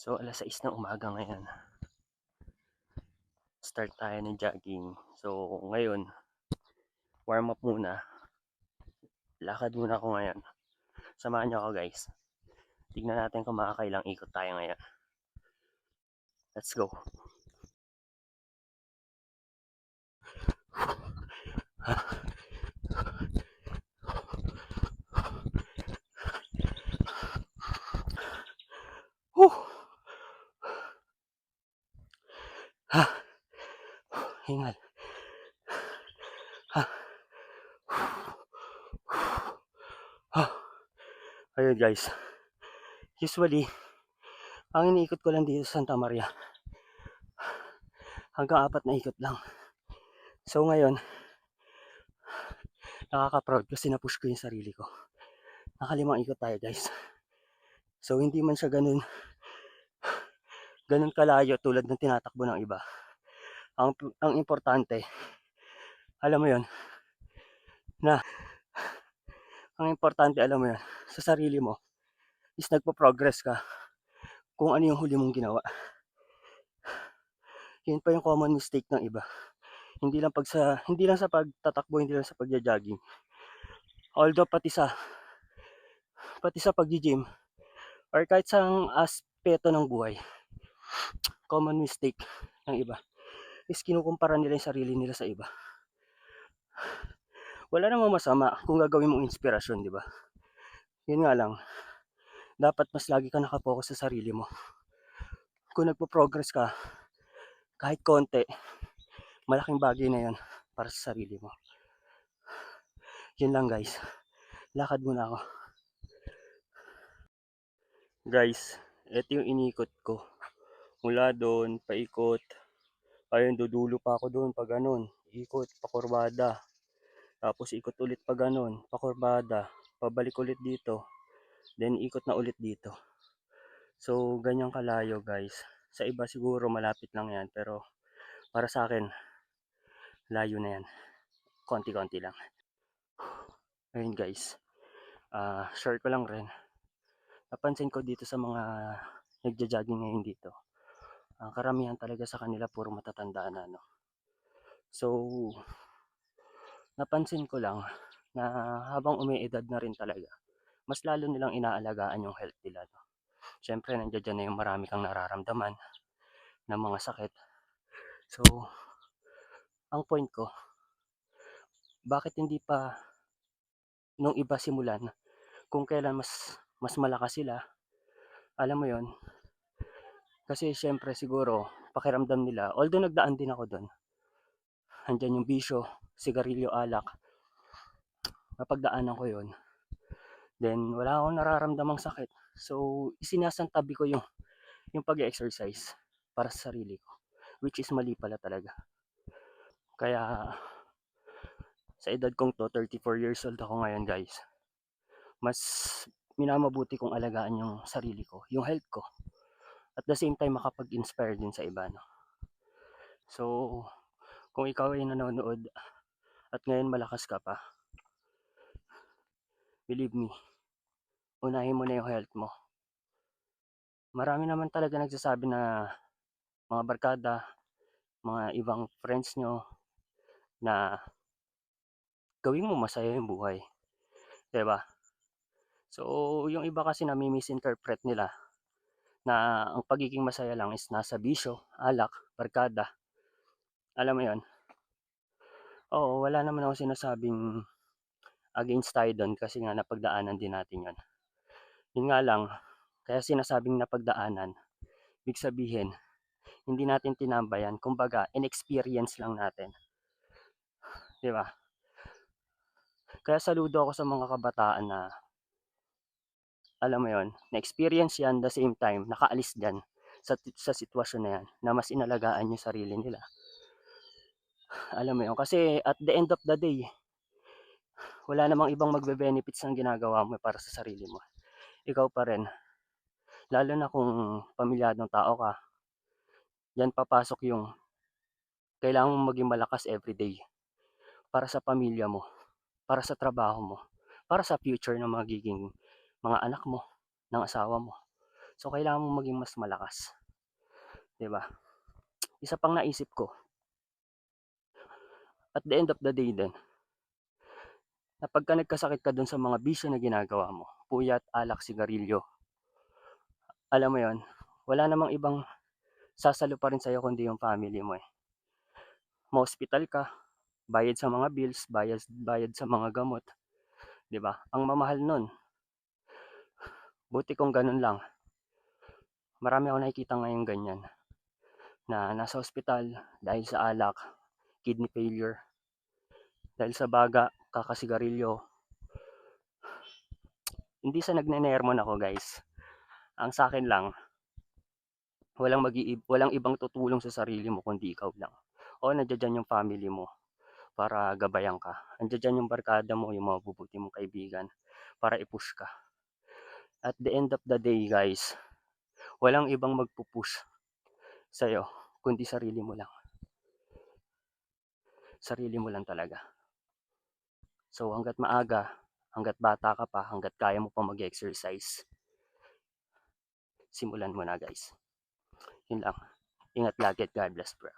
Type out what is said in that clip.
So, 6:00 ng umaga ngayon. Start tayo ng jogging. So, ngayon, warm up muna. Lakad muna ako ngayon. Samahan niyo ako guys. Tignan natin kung makakailang ikot tayo ngayon. Let's go. Whew! Ha! Hingal. Ha! Ha! Ayun guys. Usually, ang iniikot ko lang dito sa Santa Maria. Hanggang 4 na ikot lang. So ngayon, nakaka-proud kasi na-push ko yung sarili ko. Nakalimang ikot tayo guys. So hindi man siya ganun kalayo tulad ng tinatakbo ng iba. Ang importante, alam mo yon na alam mo yon sa sarili mo is nagpo-progress ka kung ano yung huli mong ginawa. Yun pa yung common mistake ng iba. Hindi lang sa pagtatakbo, hindi lang sa pagja-jogging. Although pati sa pagji-gym or kahit sa aspeto ng buhay, common mistake ng iba is kinukumpara nila yung sarili nila sa iba. Wala namang masama kung gagawin mong inspirasyon, di ba? Yun nga lang, dapat mas lagi ka nakapokus sa sarili mo. Kung nagpo-progress ka, kahit konti, malaking bagay na yun para sa sarili mo. Yun lang guys. Lakad muna ako. Guys, ito yung inikot ko. Mula doon, paikot. Ayun, dudulo pa ako doon pag ganun. Ikot, pakurbada. Tapos ikot ulit pag ganun, pakurbada. Pabalik ulit dito. Then ikot na ulit dito. So, ganyan kalayo guys. Sa iba siguro malapit lang yan. Pero para sa akin, layo na yan. Konti-konti lang. Ayun guys. Share ko lang rin. Napansin ko dito sa mga nagja-jogging ngayon dito. Karamihan talaga sa kanila puro matatanda na, no? So, napansin ko lang na habang umiidad na rin talaga, mas lalo nilang inaalagaan yung health nila, no? Siyempre, nandiyan na yung marami kang nararamdaman ng mga sakit. So, ang point ko, bakit hindi pa nung iba simulan kung kailan mas malakas sila, alam mo yon. Kasi siyempre siguro pakiramdam nila, although nagdaan din ako doon, andyan yung bisyo, sigarilyo, alak, napagdaanan ko yon. Then wala akong nararamdamang sakit. So isinasantabi ko yung pag-exercise para sa sarili ko, which is mali pala talaga. Kaya sa edad kong to, 34 years old ako ngayon guys, mas minamabuti kong alagaan yung sarili ko, yung health ko. At the same time makapag-inspire din sa iba, no? So kung ikaw ay nanonood at ngayon malakas ka pa, believe me, unahin mo na yung health mo. Marami naman talaga nagsasabi na mga barkada, mga ibang friends nyo na gawin mo masaya yung buhay. 'Di ba? So, yung iba kasi nami-misinterpret nila na ang pagiging masaya lang is nasa bisyo, alak, barkada. Alam mo yon? Oo, wala naman ako sinasabing against tayo doon kasi nga napagdaanan din natin yon. Yun nga lang, kaya sinasabing napagdaanan, ibig sabihin, hindi natin tinambayan. Kumbaga, in-experience lang natin. 'Di ba? Kaya saludo ako sa mga kabataan na alam mo yon, na-experience yan, the same time nakaalis diyan sa sitwasyon na yan na mas inalagaan yung sarili nila. Alam mo yon, kasi at the end of the day, wala namang ibang magbe-benefits ng ginagawa mo para sa sarili mo. Ikaw pa rin. Lalo na kung pamilyadong tao ka, yan papasok yung kailangan mong maging malakas everyday para sa pamilya mo, para sa trabaho mo, para sa future ng magiging mga anak mo, ng asawa mo. So, kailangan mong maging mas malakas, 'di ba? Isa pang naisip ko, at the end of the day din, na pagka nagkasakit ka dun sa mga bisyo na ginagawa mo, puyat, alak, sigarilyo, alam mo yon, wala namang ibang sasalo pa rin sa'yo kundi yung family mo eh. Ma-hospital ka, bayad sa mga bills, bayad sa mga gamot, 'di ba? Ang mamahal nun. Buti kung ganun lang. Marami ako nakikita ngayon ganyan na nasa ospital dahil sa alak, kidney failure, dahil sa baga, kakasigarilyo. Hindi sa nagnenermon ako, guys. Ang sa akin lang, walang ibang tutulong sa sarili mo kundi ikaw lang. O nandiyan yung family mo para gabayan ka. Nandiyan yung barkada mo, yung mga bubuti mong kaibigan para i-push ka. At the end of the day, guys, walang ibang magpupush sa'yo kundi sarili mo lang. Sarili mo lang talaga. So hangga't maaga, hangga't bata ka pa, hangga't kaya mo pa mag-exercise, simulan mo na, guys. Yun lang. Ingat lagi at God bless, bro.